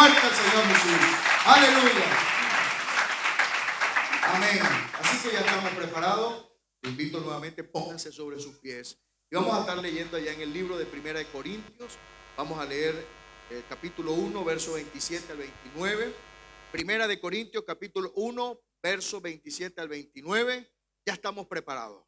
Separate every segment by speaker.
Speaker 1: fuerte al Señor Jesús. Aleluya. Amén. Así que ya estamos preparados. Te invito nuevamente, pónganse sobre sus pies. Y vamos a estar leyendo allá en el libro de Primera de Corintios. Vamos a leer el capítulo 1, verso 27 al 29. Primera de Corintios, capítulo 1, verso 27 al 29. Ya estamos preparados.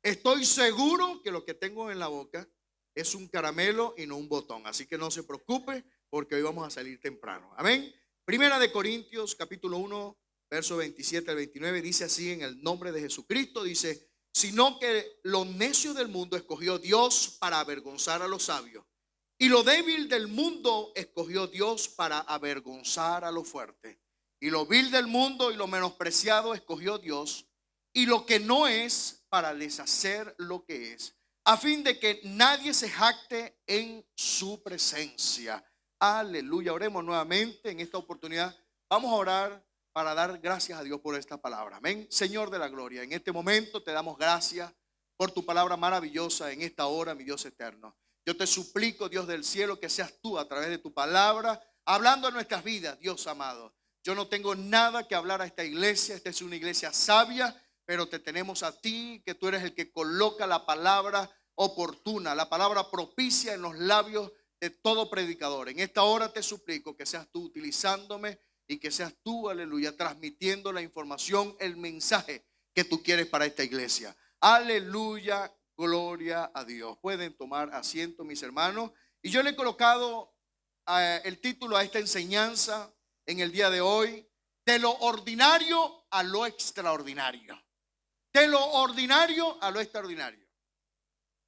Speaker 1: Estoy seguro que lo que tengo en la boca es un caramelo y no un botón. Así que no se preocupe, porque hoy vamos a salir temprano. Amén. Primera de Corintios, capítulo 1, verso 27 al 29, dice así en el nombre de Jesucristo, dice: sino que lo necio del mundo escogió Dios para avergonzar a los sabios, y lo débil del mundo escogió Dios para avergonzar a lo fuerte, y lo vil del mundo y lo menospreciado escogió Dios, y lo que no es, para deshacer lo que es, a fin de que nadie se jacte en su presencia. Aleluya. Oremos nuevamente en esta oportunidad. Vamos a orar para dar gracias a Dios por esta palabra. Amén. Señor de la gloria, en este momento te damos gracias por tu palabra maravillosa en esta hora, mi Dios eterno. Yo te suplico, Dios del cielo, que seas tú a través de tu palabra hablando en nuestras vidas, Dios amado. Yo no tengo nada que hablar a esta iglesia. Esta es una iglesia sabia, pero te tenemos a ti, que tú eres el que coloca la palabra oportuna, la palabra propicia en los labios de todo predicador. En esta hora te suplico que seas tú utilizándome y que seas tú, aleluya, transmitiendo la información, el mensaje que tú quieres para esta iglesia. Aleluya, gloria a Dios. Pueden tomar asiento, mis hermanos. Y yo le he colocado el título a esta enseñanza en el día de hoy: de lo ordinario a lo extraordinario. De lo ordinario a lo extraordinario.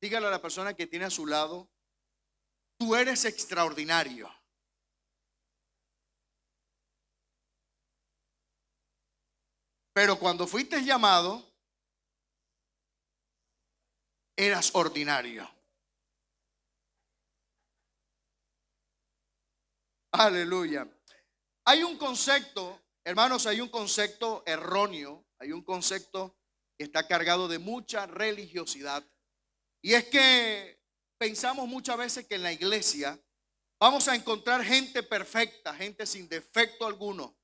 Speaker 1: Dígale a la persona que tiene a su lado: tú eres extraordinario. Pero cuando fuiste llamado, eras ordinario. Aleluya. Hay un concepto, hermanos, hay un concepto erróneo, hay un concepto que está cargado de mucha religiosidad. Y es que pensamos muchas veces que en la iglesia vamos a encontrar gente perfecta, gente sin defecto alguno.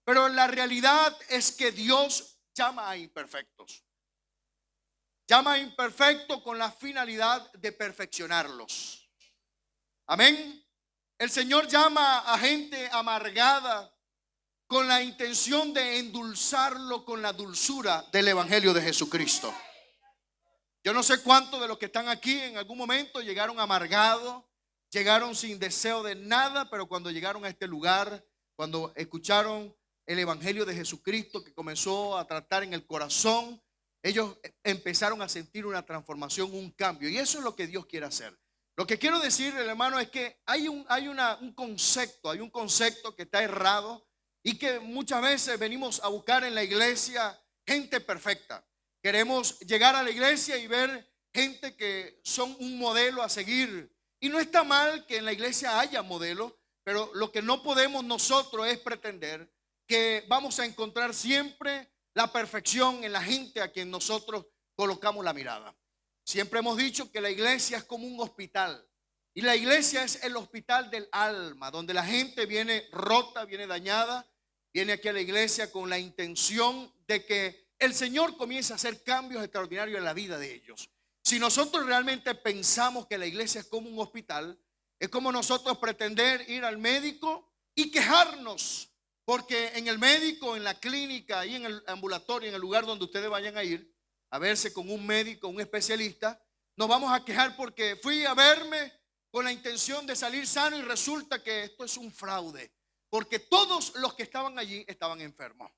Speaker 1: Pero la realidad es que Dios llama a imperfectos. Llama a imperfectos con la finalidad de perfeccionarlos. Amén. El Señor llama a gente amargada con la intención de endulzarlo con la dulzura del Evangelio de Jesucristo. Yo no sé cuántos de los que están aquí en algún momento llegaron amargados, llegaron sin deseo de nada, pero cuando llegaron a este lugar, cuando escucharon el Evangelio de Jesucristo que comenzó a tratar en el corazón, ellos empezaron a sentir una transformación, un cambio. Y eso es lo que Dios quiere hacer. Lo que quiero decir, hermano, es que hay un concepto que está errado y que muchas veces venimos a buscar en la iglesia gente perfecta. Queremos llegar a la iglesia y ver gente que son un modelo a seguir. Y no está mal que en la iglesia haya modelos, pero lo que no podemos nosotros es pretender que vamos a encontrar siempre la perfección en la gente a quien nosotros colocamos la mirada. Siempre hemos dicho que la iglesia es como un hospital. Y la iglesia es el hospital del alma, donde la gente viene rota, viene dañada, viene aquí a la iglesia con la intención de que el Señor comience a hacer cambios extraordinarios en la vida de ellos. Si nosotros realmente pensamos que la iglesia es como un hospital, es como nosotros pretender ir al médico y quejarnos, porque en el médico, en la clínica, ahí en el ambulatorio, en el lugar donde ustedes vayan a ir a verse con un médico, un especialista, nos vamos a quejar porque fui a verme con la intención de salir sano y resulta que esto es un fraude, porque todos los que estaban allí estaban enfermos.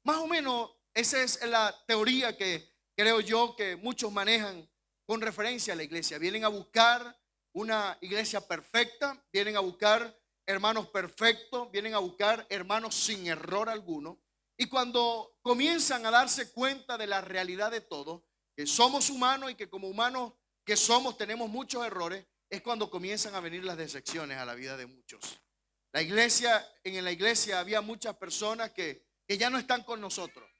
Speaker 1: Más o menos esa es la teoría que creo yo que muchos manejan con referencia a la iglesia. Vienen a buscar una iglesia perfecta, vienen a buscar hermanos perfectos, vienen a buscar hermanos sin error alguno. Y cuando comienzan a darse cuenta de la realidad de todo, que somos humanos y que como humanos que somos tenemos muchos errores, es cuando comienzan a venir las decepciones a la vida de muchos. En la iglesia había muchas personas que ya no están con nosotros,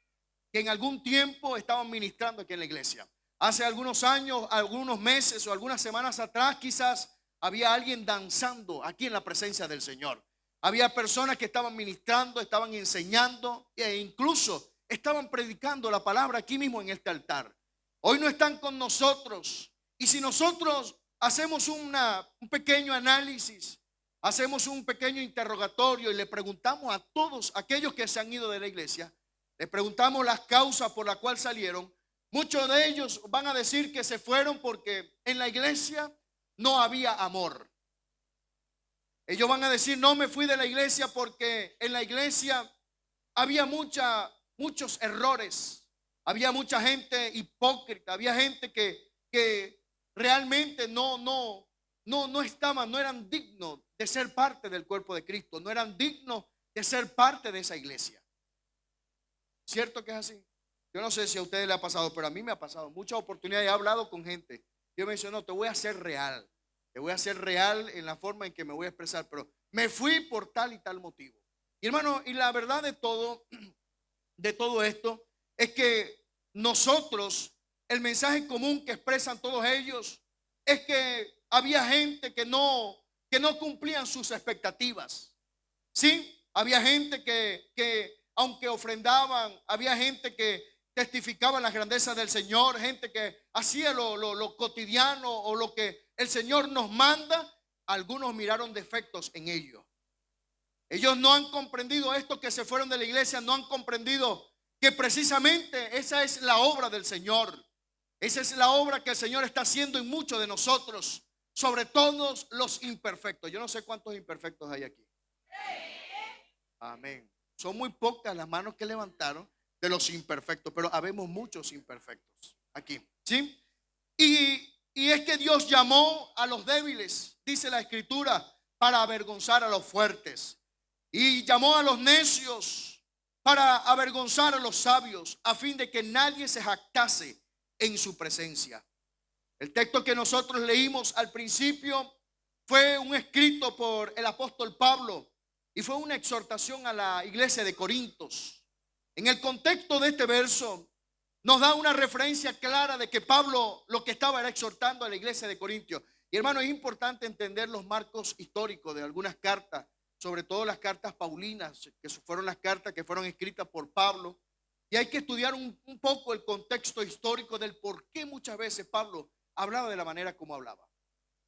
Speaker 1: que en algún tiempo estaban ministrando aquí en la iglesia. Hace algunos años, algunos meses o algunas semanas atrás, quizás había alguien danzando aquí en la presencia del Señor. Había personas que estaban ministrando, estaban enseñando e incluso estaban predicando la palabra aquí mismo en este altar. Hoy no están con nosotros. Y si nosotros hacemos un pequeño análisis, hacemos un pequeño interrogatorio y le preguntamos a todos aquellos que se han ido de la iglesia, le preguntamos las causas por las cuales salieron, muchos de ellos van a decir que se fueron porque en la iglesia no había amor. Ellos van a decir, no me fui de la iglesia porque en la iglesia había muchos errores. Había mucha gente hipócrita, había gente que realmente no estaban, no eran dignos de ser parte del cuerpo de Cristo, no eran dignos de ser parte de esa iglesia. ¿Cierto que es así? Yo no sé si a ustedes les ha pasado, pero a mí me ha pasado muchas oportunidades. He hablado con gente. Yo me dice, no, te voy a hacer real. Te voy a hacer real en la forma en que me voy a expresar, pero me fui por tal y tal motivo. Y hermano, y la verdad de todo esto, es que nosotros, el mensaje común que expresan todos ellos, es que había gente que no cumplían sus expectativas. Sí, había gente que aunque ofrendaban, había gente que testificaba las grandezas del Señor, gente que hacía lo cotidiano o lo que el Señor nos manda. Algunos miraron defectos en ellos. Ellos no han comprendido esto, que se fueron de la iglesia, no han comprendido que precisamente esa es la obra del Señor. Esa es la obra que el Señor está haciendo en muchos de nosotros, sobre todos los imperfectos. Yo no sé cuántos imperfectos hay aquí. Amén. Son muy pocas las manos que levantaron de los imperfectos, pero habemos muchos imperfectos aquí, ¿sí? Y es que Dios llamó a los débiles, dice la Escritura, para avergonzar a los fuertes. Y llamó a los necios para avergonzar a los sabios, a fin de que nadie se jactase en su presencia. El texto que nosotros leímos al principio fue un escrito por el apóstol Pablo y fue una exhortación a la iglesia de Corintios. En el contexto de este verso nos da una referencia clara de que Pablo lo que estaba era exhortando a la iglesia de Corintios. Y hermano, es importante entender los marcos históricos de algunas cartas, sobre todo las cartas paulinas, que fueron las cartas que fueron escritas por Pablo. Y hay que estudiar un poco el contexto histórico del por qué muchas veces Pablo hablaba de la manera como hablaba.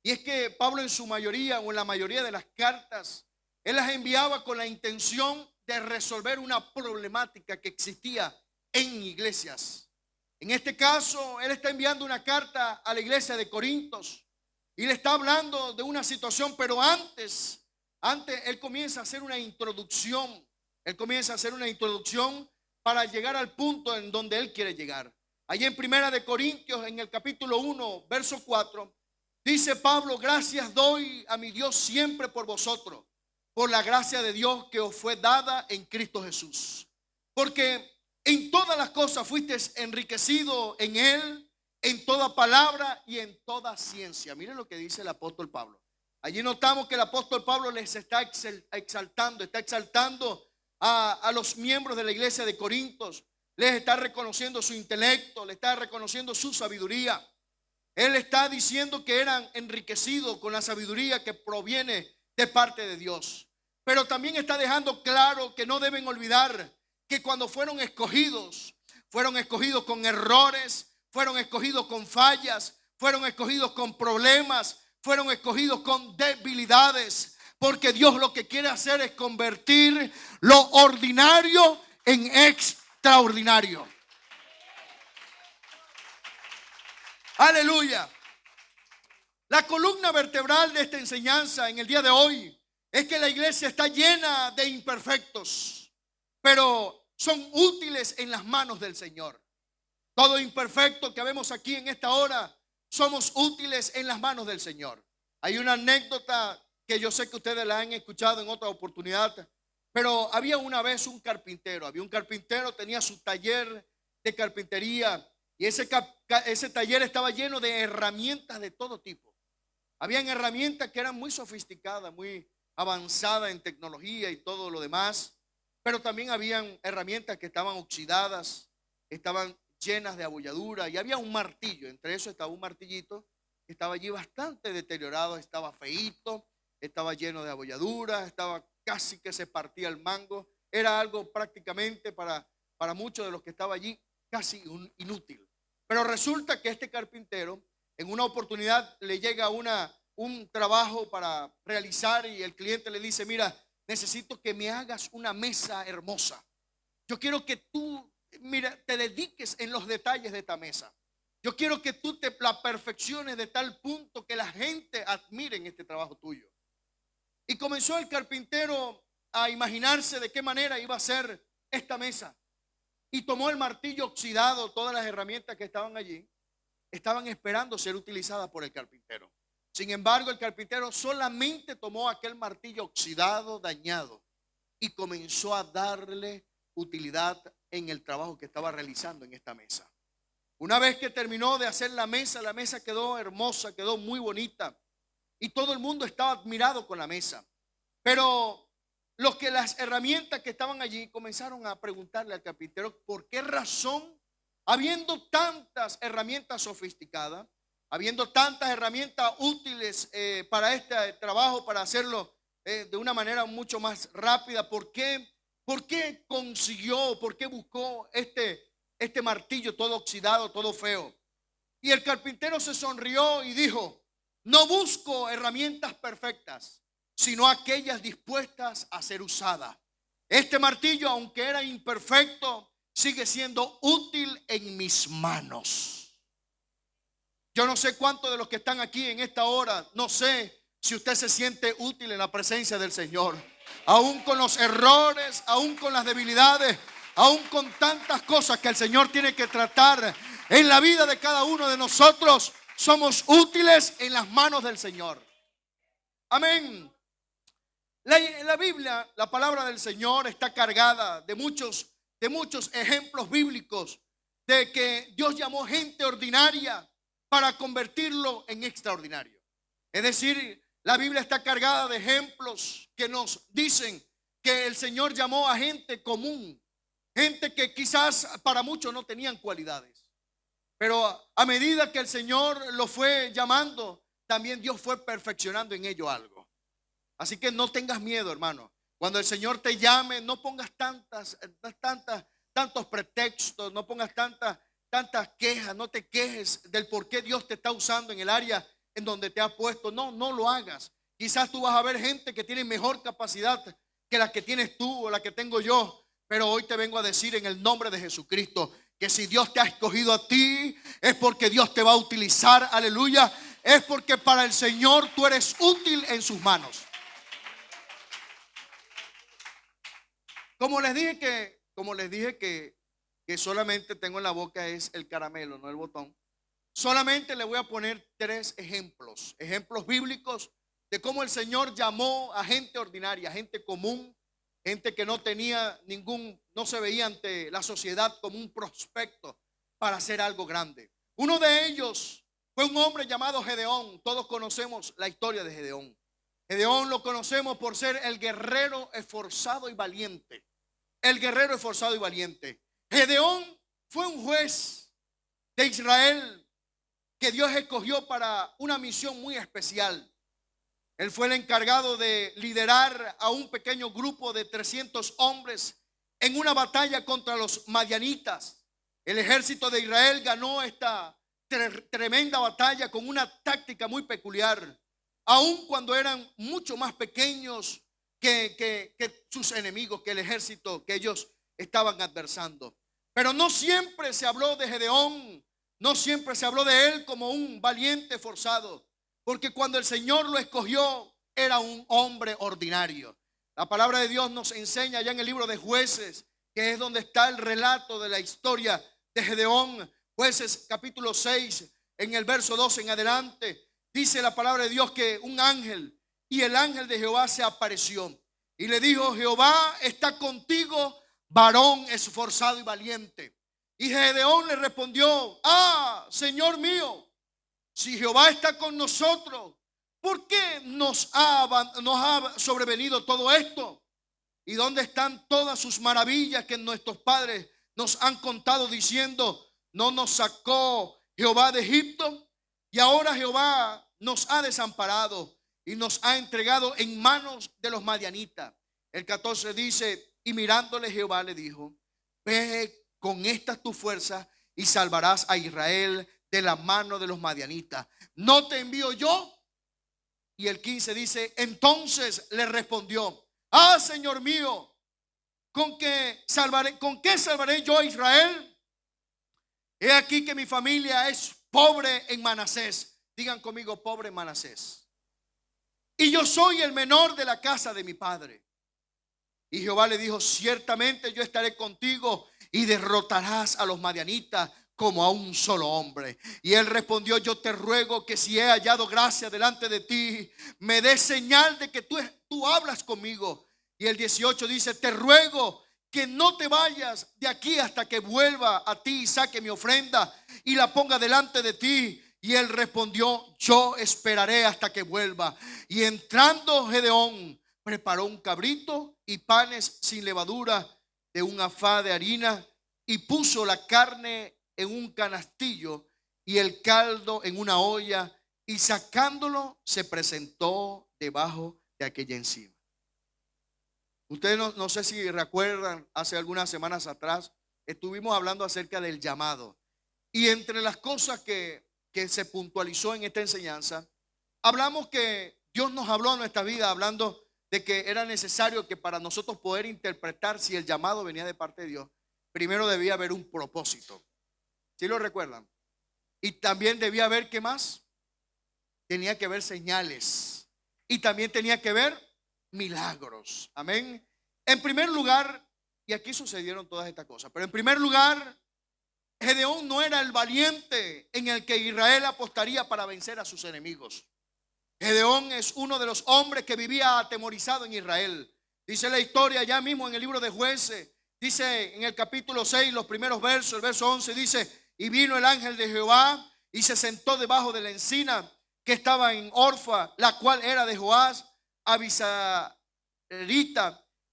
Speaker 1: Y es que Pablo en su mayoría o en la mayoría de las cartas, él las enviaba con la intención de resolver una problemática que existía en iglesias. En este caso, él está enviando una carta a la iglesia de Corintios y le está hablando de una situación, pero antes él comienza a hacer una introducción. Él comienza a hacer una introducción para llegar al punto en donde él quiere llegar. Allí en Primera de Corintios, en el capítulo 1, verso 4, dice Pablo: gracias doy a mi Dios siempre por vosotros, por la gracia de Dios que os fue dada en Cristo Jesús. Porque en todas las cosas fuisteis enriquecido en él, en toda palabra y en toda ciencia. Miren lo que dice el apóstol Pablo. Allí notamos que el apóstol Pablo les está exaltando a los miembros de la iglesia de Corintios. Les está reconociendo su intelecto, le está reconociendo su sabiduría. Él está diciendo que eran enriquecidos con la sabiduría que proviene de parte de Dios. Pero también está dejando claro que no deben olvidar que cuando fueron escogidos con errores, fueron escogidos con fallas, fueron escogidos con problemas, fueron escogidos con debilidades, porque Dios lo que quiere hacer es convertir lo ordinario en extraordinario. Aleluya. La columna vertebral de esta enseñanza en el día de hoy es que la iglesia está llena de imperfectos, pero son útiles en las manos del Señor. Todo imperfecto que vemos aquí en esta hora somos útiles en las manos del Señor. Hay una anécdota que yo sé que ustedes la han escuchado en otra oportunidad, pero había una vez un carpintero. Tenía su taller de carpintería y ese taller estaba lleno de herramientas de todo tipo. Habían herramientas que eran muy sofisticadas, muy avanzadas en tecnología y todo lo demás, pero también habían herramientas que estaban oxidadas, estaban llenas de abolladura, y había un martillo. Entre eso estaba un martillito que estaba allí bastante deteriorado, estaba feíto, estaba lleno de abolladura, estaba casi que se partía el mango. Era algo prácticamente para muchos de los que estaban allí casi inútil. Pero resulta que este carpintero en una oportunidad le llega un trabajo para realizar y el cliente le dice: mira, necesito que me hagas una mesa hermosa. Yo quiero que tú, mira, te dediques en los detalles de esta mesa. Yo quiero que tú te la perfecciones de tal punto que la gente admire en este trabajo tuyo. Y comenzó el carpintero a imaginarse de qué manera iba a ser esta mesa. Y tomó el martillo oxidado, todas las herramientas que estaban allí, estaban esperando ser utilizadas por el carpintero. Sin embargo, el carpintero solamente tomó aquel martillo oxidado, dañado, y comenzó a darle utilidad en el trabajo que estaba realizando en esta mesa. Una vez que terminó de hacer la mesa quedó hermosa, quedó muy bonita, y todo el mundo estaba admirado con la mesa. Pero las herramientas que estaban allí comenzaron a preguntarle al carpintero por qué razón, habiendo tantas herramientas sofisticadas, habiendo tantas herramientas útiles para este trabajo, para hacerlo de una manera mucho más rápida, ¿por qué consiguió, por qué buscó este martillo todo oxidado, todo feo? Y el carpintero se sonrió y dijo: no busco herramientas perfectas, sino aquellas dispuestas a ser usadas. Este martillo, aunque era imperfecto, sigue siendo útil en mis manos. Yo no sé cuántos de los que están aquí en esta hora, no sé si usted se siente útil en la presencia del Señor, aún con los errores, aún con las debilidades, aún con tantas cosas que el Señor tiene que tratar en la vida de cada uno de nosotros. Somos útiles en las manos del Señor. Amén. La Biblia, la palabra del Señor, está cargada de muchos ejemplos bíblicos de que Dios llamó gente ordinaria para convertirlo en extraordinario. Es decir, la Biblia está cargada de ejemplos que nos dicen que el Señor llamó a gente común, gente que quizás para muchos no tenían cualidades, pero a medida que el Señor lo fue llamando, también Dios fue perfeccionando en ello algo. Así que no tengas miedo, hermano. Cuando el Señor te llame, no pongas tantos pretextos, no pongas tantas quejas, no te quejes del por qué Dios te está usando en el área en donde te ha puesto. No lo hagas. Quizás tú vas a ver gente que tiene mejor capacidad que la que tienes tú o la que tengo yo, pero hoy te vengo a decir en el nombre de Jesucristo que si Dios te ha escogido a ti, es porque Dios te va a utilizar. Aleluya. Es porque para el Señor tú eres útil en sus manos. Como les dije que solamente tengo en la boca es el caramelo, no el botón. Solamente le voy a poner 3 ejemplos bíblicos de cómo el Señor llamó a gente ordinaria, gente común, gente que no se veía ante la sociedad como un prospecto para hacer algo grande. Uno de ellos fue un hombre llamado Gedeón. Todos conocemos la historia de Gedeón. Gedeón lo conocemos por ser el guerrero esforzado y valiente. El guerrero esforzado y valiente. Gedeón fue un juez de Israel que Dios escogió para una misión muy especial. Él fue el encargado de liderar a un pequeño grupo de 300 hombres en una batalla contra los madianitas. El ejército de Israel ganó esta tremenda batalla con una táctica muy peculiar, aun cuando eran mucho más pequeños que sus enemigos, que el ejército que ellos estaban adversando. Pero no siempre se habló de Gedeón, no siempre se habló de él como un valiente forzado, porque cuando el Señor lo escogió era un hombre ordinario. La palabra de Dios nos enseña ya en el libro de Jueces, que es donde está el relato de la historia de Gedeón. Jueces capítulo 6, en el verso 12 en adelante, dice la palabra de Dios que un ángel, y el ángel de Jehová se apareció y le dijo: Jehová está contigo, varón esforzado y valiente. Y Gedeón le respondió: Señor mío, si Jehová está con nosotros, ¿por qué nos ha sobrevenido todo esto? ¿Y dónde están todas sus maravillas que nuestros padres nos han contado diciendo: no nos sacó Jehová de Egipto? Y ahora Jehová nos ha desamparado y nos ha entregado en manos de los madianitas. El 14 dice: y mirándole Jehová le dijo: ve con estas tu fuerza y salvarás a Israel de la mano de los madianitas. ¿No te envío yo? Y el 15 dice: entonces le respondió: ah, Señor mío, ¿con qué salvaré yo a Israel? He aquí que mi familia es pobre en Manasés. Digan conmigo: pobre en Manasés. Y yo soy el menor de la casa de mi padre. Y Jehová le dijo: ciertamente yo estaré contigo y derrotarás a los madianitas como a un solo hombre. Y él respondió: yo te ruego que si he hallado gracia delante de ti, me des señal de que tú hablas conmigo. Y el 18 dice: te ruego que no te vayas de aquí hasta que vuelva a ti y saque mi ofrenda y la ponga delante de ti. Y él respondió: yo esperaré hasta que vuelva. Y entrando Gedeón, preparó un cabrito y panes sin levadura de un afá de harina, y puso la carne en un canastillo y el caldo en una olla, y sacándolo se presentó debajo de aquella encima. Ustedes no sé si recuerdan, hace algunas semanas atrás estuvimos hablando acerca del llamado, y entre las cosas que se puntualizó en esta enseñanza, hablamos que Dios nos habló a nuestra vida hablando de que era necesario que para nosotros poder interpretar si el llamado venía de parte de Dios, primero debía haber un propósito. ¿Sí lo recuerdan? Y también debía haber, ¿qué más? Tenía que haber señales. Y también tenía que haber milagros. Amén. En primer lugar, y aquí sucedieron todas estas cosas, pero en primer lugar, Gedeón no era el valiente en el que Israel apostaría para vencer a sus enemigos. Gedeón es uno de los hombres que vivía atemorizado en Israel. Dice la historia ya mismo en el libro de Jueces. Dice en el capítulo 6, los primeros versos, el verso 11 dice: y vino el ángel de Jehová y se sentó debajo de la encina que estaba en Orfa, la cual era de Joás, Abisarita,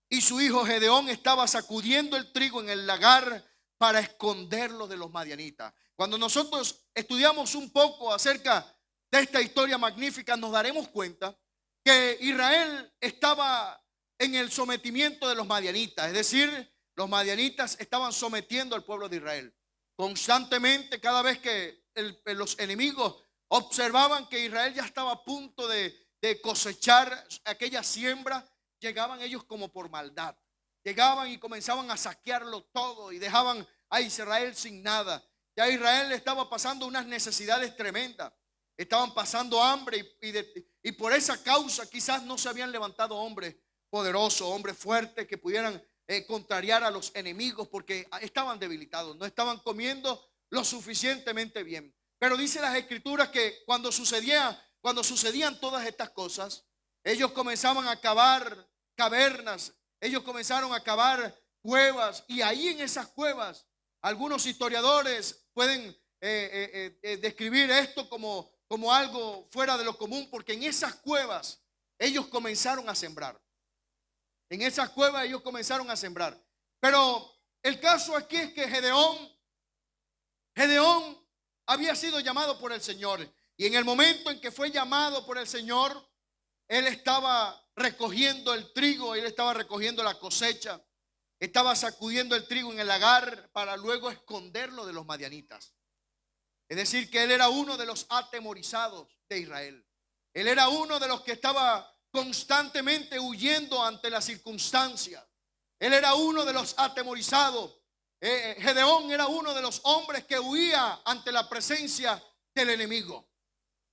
Speaker 1: y su hijo Gedeón estaba sacudiendo el trigo en el lagar para esconderlo de los madianitas. Cuando nosotros estudiamos un poco acerca de esta historia magnífica, nos daremos cuenta que Israel estaba en el sometimiento de los madianitas. Es decir, los madianitas estaban sometiendo al pueblo de Israel. Constantemente, cada vez que los enemigos observaban que Israel ya estaba a punto de cosechar aquella siembra, llegaban ellos como por maldad. Llegaban y comenzaban a saquearlo todo y dejaban a Israel sin nada. Ya Israel estaba pasando unas necesidades tremendas. Estaban pasando hambre y por esa causa quizás no se habían levantado hombres poderosos, hombres fuertes que pudieran contrariar a los enemigos, porque estaban debilitados, no estaban comiendo lo suficientemente bien. Pero dice las escrituras que cuando sucedían todas estas cosas, ellos comenzaban a cavar cavernas, ellos comenzaron a cavar cuevas, y ahí en esas cuevas algunos historiadores pueden describir esto como algo fuera de lo común, porque en esas cuevas ellos comenzaron a sembrar. En esas cuevas ellos comenzaron a sembrar. Pero el caso aquí es que Gedeón había sido llamado por el Señor. Y en el momento en que fue llamado por el Señor, él estaba recogiendo el trigo, él estaba recogiendo la cosecha, estaba sacudiendo el trigo en el lagar para luego esconderlo de los madianitas. Es decir, que él era uno de los atemorizados de Israel. Él era uno de los que estaba constantemente huyendo ante las circunstancias. Él era uno de los atemorizados. Gedeón era uno de los hombres que huía ante la presencia del enemigo.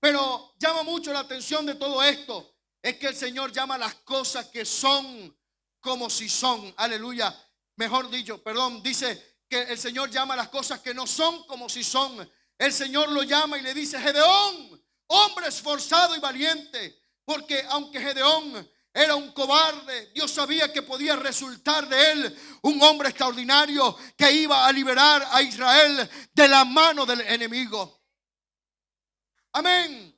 Speaker 1: Pero llama mucho la atención de todo esto es que el Señor llama las cosas que son como si son. Aleluya. Mejor dicho, dice que el Señor llama las cosas que no son como si son. El Señor lo llama y le dice: Gedeón, hombre esforzado y valiente. Porque aunque Gedeón era un cobarde, Dios sabía que podía resultar de él un hombre extraordinario que iba a liberar a Israel de la mano del enemigo. Amén.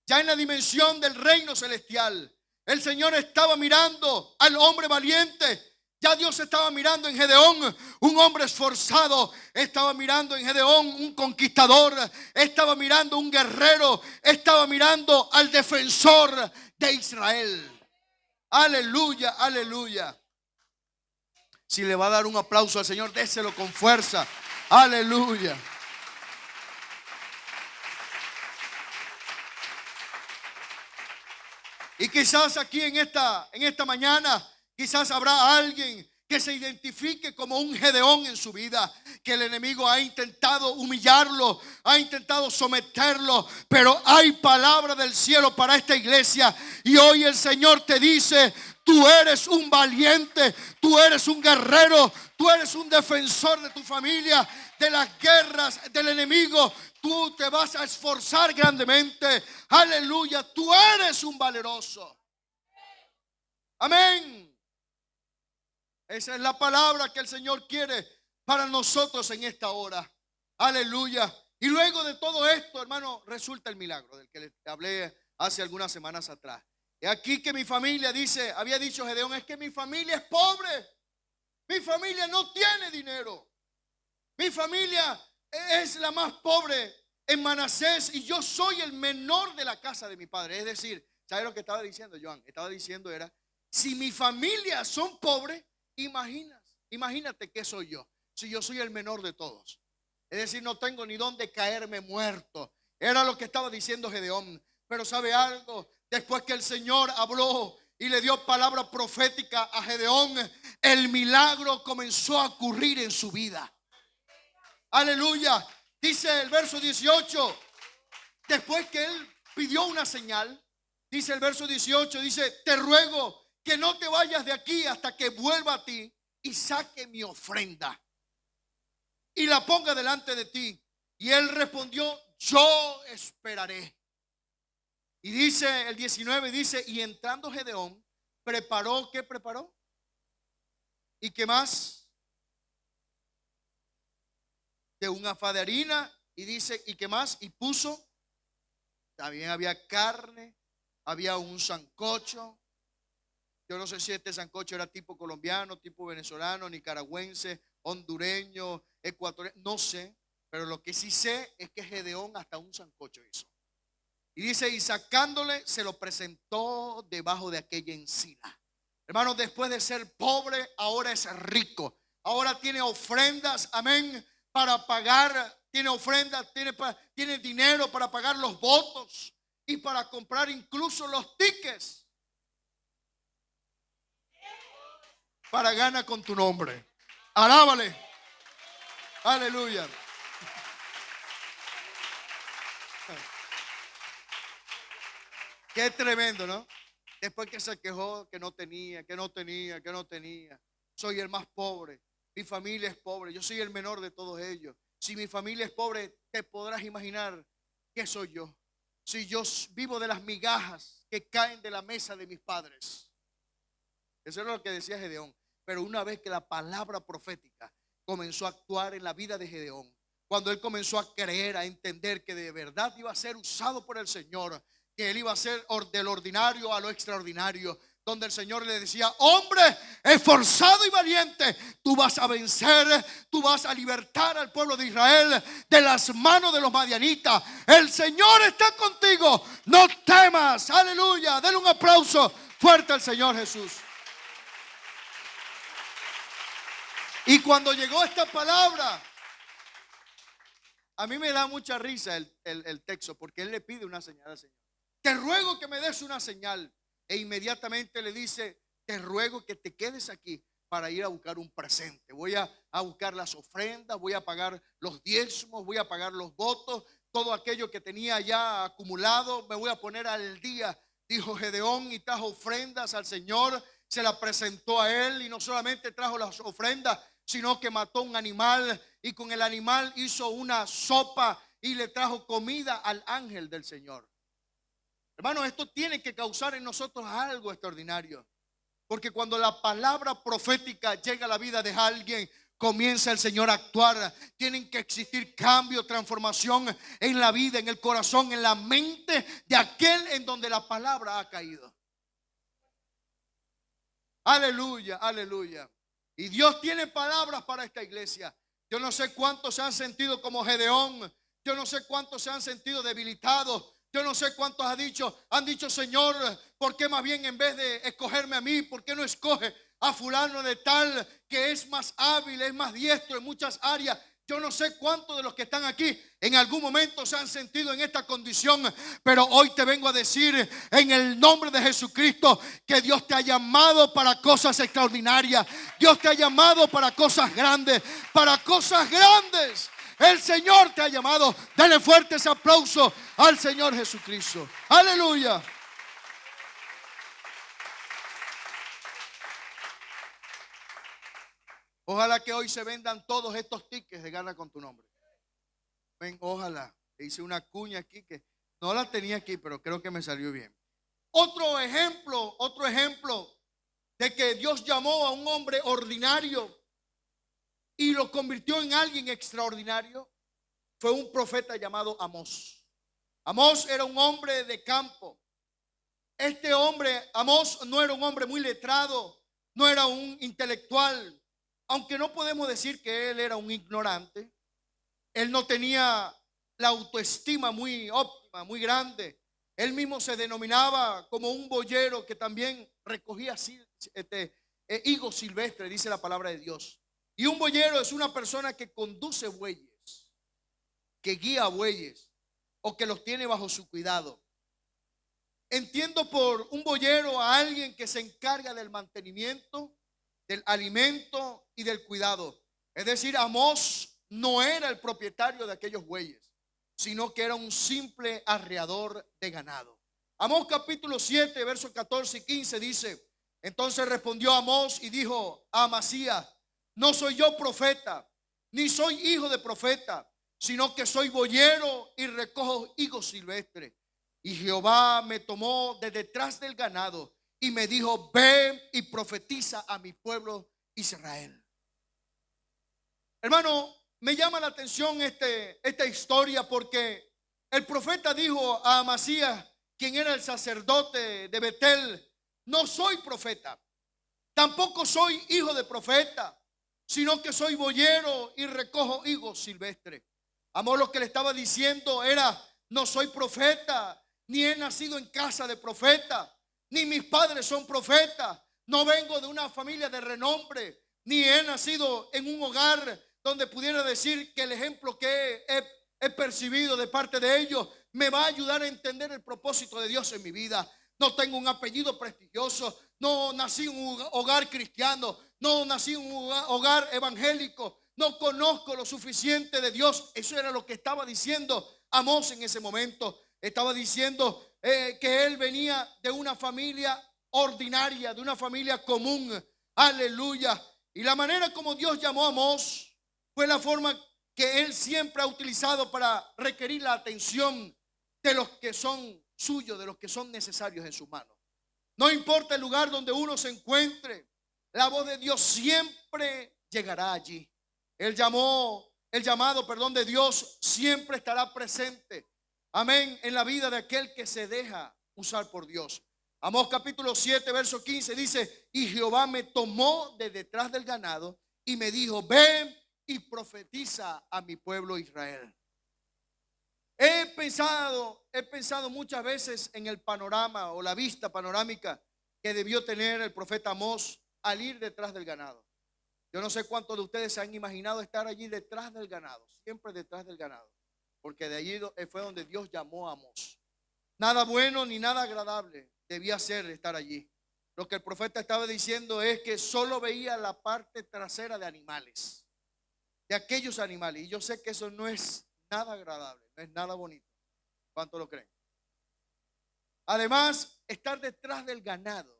Speaker 1: Ya en la dimensión del reino celestial, el Señor estaba mirando al hombre valiente. Ya Dios estaba mirando en Gedeón un hombre esforzado. Estaba mirando en Gedeón un conquistador. Estaba mirando un guerrero. Estaba mirando al defensor de Israel. Aleluya, aleluya. Si le va a dar un aplauso al Señor, déselo con fuerza. Aleluya. Y quizás aquí en esta mañana, quizás habrá alguien que se identifique como un Gedeón en su vida, que el enemigo ha intentado humillarlo, ha intentado someterlo, pero hay palabra del cielo para esta iglesia. Y hoy el Señor te dice: tú eres un valiente, tú eres un guerrero, tú eres un defensor de tu familia, de las guerras del enemigo. Tú te vas a esforzar grandemente. Aleluya, tú eres un valeroso. Amén. Esa es la palabra que el Señor quiere para nosotros en esta hora. Aleluya. Y luego de todo esto, hermano, resulta el milagro del que les hablé hace algunas semanas atrás. Y aquí que mi familia dice, había dicho Gedeón, es que mi familia es pobre. Mi familia no tiene dinero. Mi familia es la más pobre en Manasés y yo soy el menor de la casa de mi padre. Es decir, ¿sabes lo que estaba diciendo Joan? Estaba diciendo era, si mi familia son pobres, imagínate qué soy yo. Si yo soy el menor de todos. Es decir, no tengo ni dónde caerme muerto. Era lo que estaba diciendo Gedeón. Pero ¿sabe algo? Después que el Señor habló y le dio palabra profética a Gedeón, el milagro comenzó a ocurrir en su vida. Aleluya. Dice el verso 18, después que él pidió una señal, dice el verso 18, dice: te ruego que no te vayas de aquí hasta que vuelva a ti y saque mi ofrenda y la ponga delante de ti. Y él respondió: yo esperaré. Y dice el 19, dice: y entrando Gedeón, preparó, ¿qué preparó? ¿Y qué más? De un afán de harina. Y dice: ¿y qué más? Y puso, también había carne, había un sancocho. Yo no sé si este sancocho era tipo colombiano, tipo venezolano, nicaragüense, hondureño, ecuatoriano, no sé. Pero lo que sí sé es que Gedeón hasta un sancocho hizo. Y dice: y sacándole, se lo presentó debajo de aquella encina. Hermanos, después de ser pobre, ahora es rico. Ahora tiene ofrendas, amén, para pagar. Tiene ofrendas, tiene dinero para pagar los votos y para comprar incluso los tickets para Gana con tu nombre. Alábale. Aleluya. Qué tremendo, ¿no? Después que se quejó que no tenía. Soy el más pobre. Mi familia es pobre. Yo soy el menor de todos ellos. Si mi familia es pobre, te podrás imaginar qué soy yo. Si yo vivo de las migajas que caen de la mesa de mis padres. Eso es lo que decía Gedeón. Pero una vez que la palabra profética comenzó a actuar en la vida de Gedeón, cuando él comenzó a creer, a entender que de verdad iba a ser usado por el Señor, que él iba a ser del ordinario a lo extraordinario, donde el Señor le decía: hombre esforzado y valiente, tú vas a vencer, tú vas a libertar al pueblo de Israel de las manos de los madianitas. El Señor está contigo, no temas. Aleluya. Denle un aplauso fuerte al Señor Jesús. Y cuando llegó esta palabra, a mí me da mucha risa el texto, porque él le pide una señal al Señor. Te ruego que me des una señal. E inmediatamente le dice: te ruego que te quedes aquí para ir a buscar un presente. Voy a buscar las ofrendas, voy a pagar los diezmos, voy a pagar los votos, todo aquello que tenía ya acumulado, me voy a poner al día. Dijo Gedeón y trajo ofrendas al Señor, se la presentó a él y no solamente trajo las ofrendas, sino que mató un animal y con el animal hizo una sopa y le trajo comida al ángel del Señor. Hermano, esto tiene que causar en nosotros algo extraordinario, porque cuando la palabra profética llega a la vida de alguien, comienza el Señor a actuar. Tienen que existir cambio, transformación en la vida, en el corazón, en la mente de aquel en donde la palabra ha caído. Aleluya, aleluya. Y Dios tiene palabras para esta iglesia. Yo no sé cuántos se han sentido como Gedeón. Yo no sé cuántos se han sentido debilitados. Yo no sé cuántos han dicho, Señor, ¿por qué más bien en vez de escogerme a mí, por qué no escoge a fulano de tal que es más hábil, es más diestro en muchas áreas? Yo no sé cuántos de los que están aquí en algún momento se han sentido en esta condición, pero hoy te vengo a decir en el nombre de Jesucristo que Dios te ha llamado para cosas extraordinarias. Dios te ha llamado para cosas grandes, para cosas grandes. El Señor te ha llamado. Dale fuerte ese aplauso al Señor Jesucristo. Aleluya. Ojalá que hoy se vendan todos estos tickets de Gana con tu nombre. Ven, ojalá. Hice una cuña aquí que no la tenía aquí, pero creo que me salió bien. Otro ejemplo de que Dios llamó a un hombre ordinario y lo convirtió en alguien extraordinario fue un profeta llamado Amós. Amós era un hombre de campo. Este hombre, Amós, no era un hombre muy letrado, no era un intelectual. Aunque no podemos decir que él era un ignorante, él no tenía la autoestima muy óptima, muy grande. Él mismo se denominaba como un boyero que también recogía higos silvestres, dice la palabra de Dios. Y un boyero es una persona que conduce bueyes, que guía bueyes o que los tiene bajo su cuidado. Entiendo por un boyero a alguien que se encarga del mantenimiento, del alimento y del cuidado. Es decir, Amós no era el propietario de aquellos bueyes, sino que era un simple arreador de ganado. Amós capítulo 7, versos 14 y 15 dice: entonces respondió Amós y dijo a Amasías: no soy yo profeta, ni soy hijo de profeta, sino que soy boyero y recojo higos silvestres. Y Jehová me tomó de detrás del ganado y me dijo: ve y profetiza a mi pueblo Israel. Hermano, me llama la atención esta historia porque el profeta dijo a Amasías, quien era el sacerdote de Betel: no soy profeta, tampoco soy hijo de profeta, sino que soy boyero y recojo higos silvestres. Amor, lo que le estaba diciendo era: no soy profeta, ni he nacido en casa de profeta, ni mis padres son profetas, no vengo de una familia de renombre, ni he nacido en un hogar donde pudiera decir que el ejemplo que he percibido de parte de ellos me va a ayudar a entender el propósito de Dios en mi vida. No tengo un apellido prestigioso, no nací en un hogar cristiano, no nací en un hogar evangélico, no conozco lo suficiente de Dios. Eso era lo que estaba diciendo Amós en ese momento. Estaba diciendo que él venía de una familia ordinaria, de una familia común. Aleluya. Y la manera como Dios llamó a Amós fue la forma que él siempre ha utilizado para requerir la atención de los que son suyos, de los que son necesarios en sus manos. No importa el lugar donde uno se encuentre, la voz de Dios siempre llegará allí. El llamado de Dios siempre estará presente. Amén, en la vida de aquel que se deja usar por Dios. Amós capítulo 7, verso 15 dice: y Jehová me tomó de detrás del ganado y me dijo: ven y profetiza a mi pueblo Israel. He pensado muchas veces en el panorama o la vista panorámica que debió tener el profeta Amós al ir detrás del ganado. Yo no sé cuántos de ustedes se han imaginado estar allí detrás del ganado, siempre detrás del ganado, porque de allí fue donde Dios llamó a Amós. Nada bueno ni nada agradable debía ser estar allí. Lo que el profeta estaba diciendo es que solo veía la parte trasera de animales, de aquellos animales. Y yo sé que eso no es nada agradable, no es nada bonito. ¿Cuántos lo creen? Además, estar detrás del ganado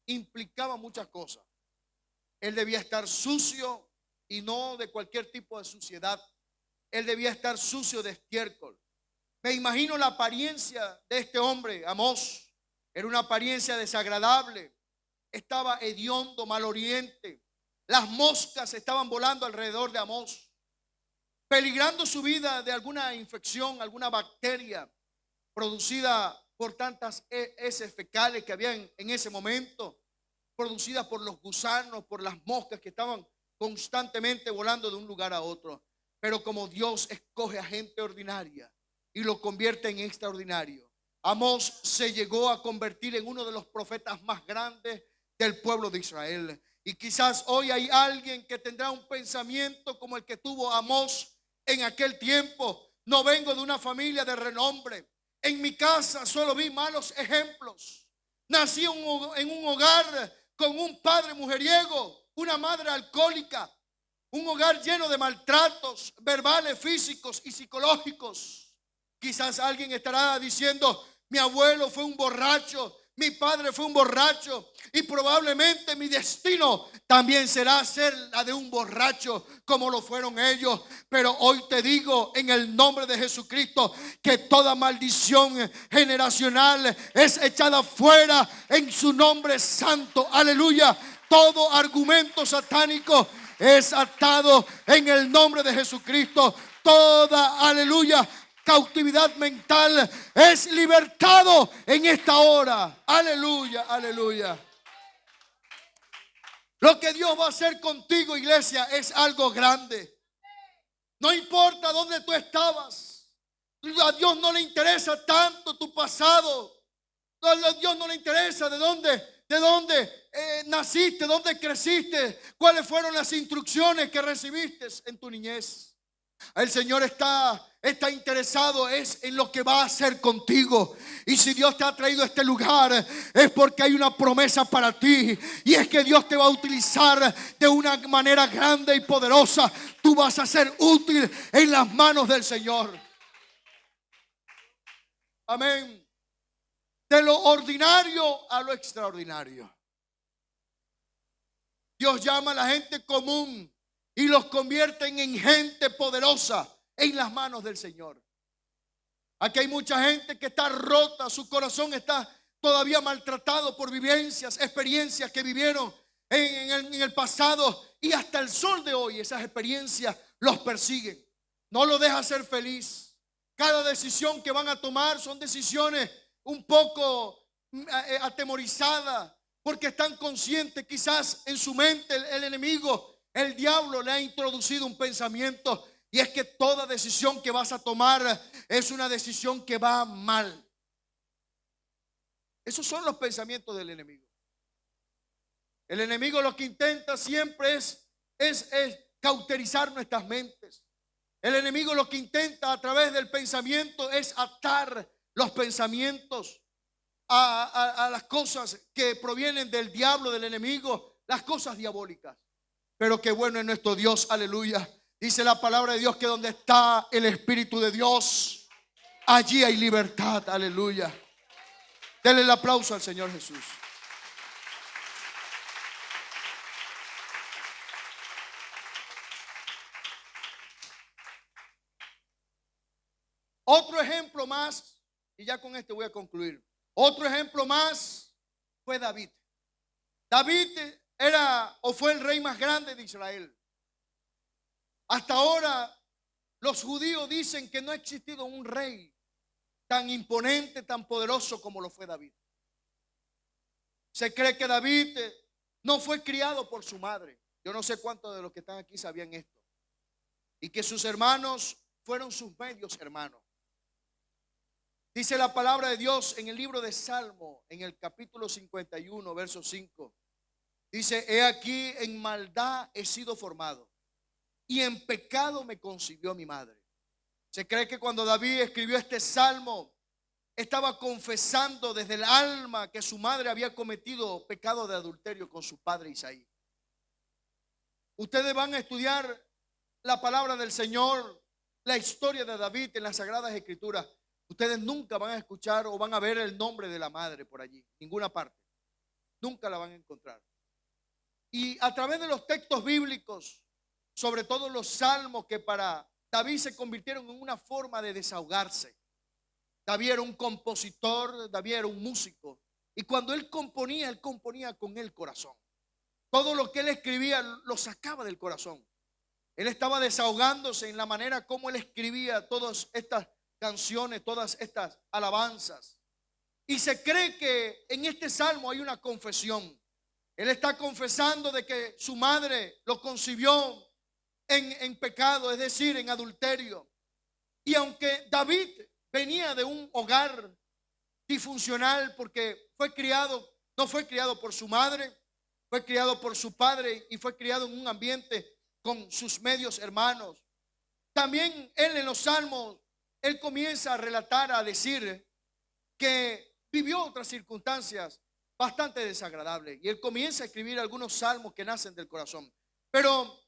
Speaker 1: implicaba muchas cosas. Él debía estar sucio y no de cualquier tipo de suciedad. Él debía estar sucio de estiércol. Me imagino la apariencia de este hombre, Amós. Era una apariencia desagradable. Estaba hediondo, maloriente. Las moscas estaban volando alrededor de Amós, peligrando su vida de alguna infección, alguna bacteria producida por tantas heces fecales que habían en ese momento, producidas por los gusanos, por las moscas que estaban constantemente volando de un lugar a otro. Pero como Dios escoge a gente ordinaria, y lo convierte en extraordinario. Amós se llegó a convertir en uno de los profetas más grandes del pueblo de Israel. Y quizás hoy hay alguien que tendrá un pensamiento como el que tuvo Amós en aquel tiempo. No vengo de una familia de renombre. En mi casa solo vi malos ejemplos. Nací en un hogar con un padre mujeriego, una madre alcohólica, un hogar lleno de maltratos verbales, físicos y psicológicos. Quizás alguien estará diciendo: mi abuelo fue un borracho, mi padre fue un borracho, y probablemente mi destino también será ser la de un borracho como lo fueron ellos. Pero hoy te digo en el nombre de Jesucristo que toda maldición generacional es echada fuera en su nombre santo. Aleluya. Todo argumento satánico es atado en el nombre de Jesucristo. Toda, aleluya, cautividad mental es libertado en esta hora. Aleluya, aleluya. Lo que Dios va a hacer contigo, iglesia, es algo grande. No importa dónde tú estabas. A Dios no le interesa tanto tu pasado. A Dios no le interesa de dónde naciste, dónde creciste, cuáles fueron las instrucciones que recibiste en tu niñez. El Señor está interesado en lo que va a hacer contigo. Y si Dios te ha traído a este lugar es porque hay una promesa para ti, y es que Dios te va a utilizar de una manera grande y poderosa. Tú vas a ser útil en las manos del Señor. Amén. De lo ordinario a lo extraordinario. Dios llama a la gente común y los convierten en gente poderosa en las manos del Señor. Aquí hay mucha gente que está rota, su corazón está todavía maltratado por vivencias, experiencias que vivieron en el pasado, y hasta el sol de hoy esas experiencias los persiguen. No lo deja ser feliz. Cada decisión que van a tomar son decisiones un poco atemorizadas, porque están conscientes, quizás en su mente el enemigo, el diablo, le ha introducido un pensamiento, y es que toda decisión que vas a tomar es una decisión que va mal. Esos son los pensamientos del enemigo. El enemigo lo que intenta siempre es cauterizar nuestras mentes. El enemigo lo que intenta a través del pensamiento es atar los pensamientos a las cosas que provienen del diablo, del enemigo, las cosas diabólicas. Pero qué bueno es nuestro Dios, aleluya. Dice la palabra de Dios que donde está el Espíritu de Dios, allí hay libertad, aleluya. Denle el aplauso al Señor Jesús. Otro ejemplo más, y ya con este voy a concluir. Otro ejemplo más fue David. David era o fue el rey más grande de Israel. Hasta ahora los judíos dicen que no ha existido un rey tan imponente, tan poderoso como lo fue David. Se cree que David no fue criado por su madre. Yo no sé cuántos de los que están aquí sabían esto. Y que sus hermanos fueron sus medios hermanos. Dice la palabra de Dios en el libro de Salmo, en el capítulo 51, verso 5. Dice: he aquí en maldad he sido formado, y en pecado me concibió mi madre. Se cree que cuando David escribió este salmo, estaba confesando desde el alma que su madre había cometido pecado de adulterio con su padre Isaí. Ustedes van a estudiar la palabra del Señor, la historia de David en las Sagradas Escrituras. Ustedes nunca van a escuchar o van a ver el nombre de la madre por allí, ninguna parte. Nunca la van a encontrar. Y a través de los textos bíblicos, sobre todo los salmos, que para David se convirtieron en una forma de desahogarse. David era un compositor, David era un músico, y cuando él componía con el corazón. Todo lo que él escribía lo sacaba del corazón. Él estaba desahogándose en la manera como él escribía todas estas canciones, todas estas alabanzas. Y se cree que en este salmo hay una confesión. Él está confesando de que su madre lo concibió en pecado, es decir, en adulterio. Y aunque David venía de un hogar disfuncional porque no fue criado por su madre, fue criado por su padre y fue criado en un ambiente con sus medios hermanos. También él en los salmos, él comienza a relatar, a decir que vivió otras circunstancias bastante desagradables. Y él comienza a escribir algunos salmos que nacen del corazón. Pero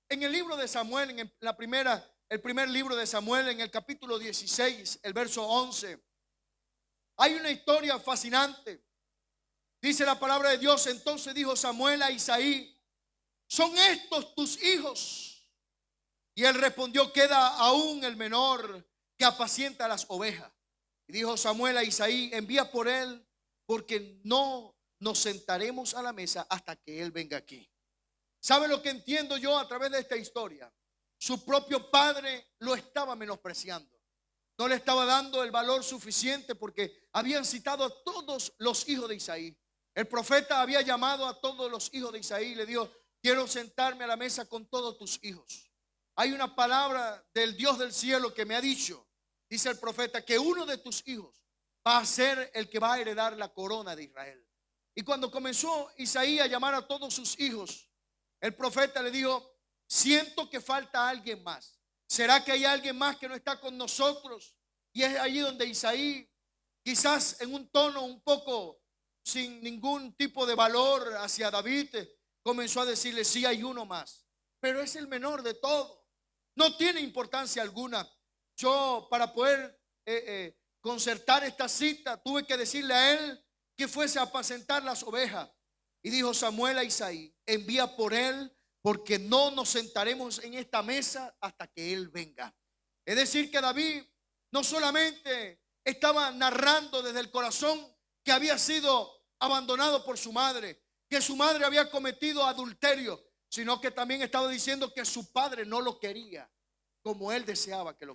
Speaker 1: en el libro de Samuel, el primer libro de Samuel, en el capítulo 16, el verso 11, hay una historia fascinante. Dice la palabra de Dios: entonces dijo Samuel a Isaí: ¿son estos tus hijos? Y él respondió: queda aún el menor que apacienta las ovejas. Y dijo Samuel a Isaí: envía por él, porque no nos sentaremos a la mesa hasta que él venga aquí. ¿Sabe lo que entiendo yo a través de esta historia? Su propio padre lo estaba menospreciando. No le estaba dando el valor suficiente porque habían citado a todos los hijos de Isaí. El profeta había llamado a todos los hijos de Isaí y le dijo: quiero sentarme a la mesa con todos tus hijos. Hay una palabra del Dios del cielo que me ha dicho, dice el profeta, que uno de tus hijos va a ser el que va a heredar la corona de Israel. Y cuando comenzó Isaí a llamar a todos sus hijos, el profeta le dijo: siento que falta alguien más. ¿Será que hay alguien más que no está con nosotros? Y es allí donde Isaí, quizás en un tono un poco sin ningún tipo de valor hacia David, comenzó a decirle: sí, hay uno más, pero es el menor de todos, no tiene importancia alguna. Yo, para poder concertar esta cita, tuve que decirle a él que fuese a apacentar las ovejas. Y dijo Samuel a Isaí: envía por él, porque no nos sentaremos en esta mesa hasta que él venga. Es decir, que David no solamente estaba narrando desde el corazón que había sido abandonado por su madre, que su madre había cometido adulterio, sino que también estaba diciendo que su padre no lo quería como él deseaba que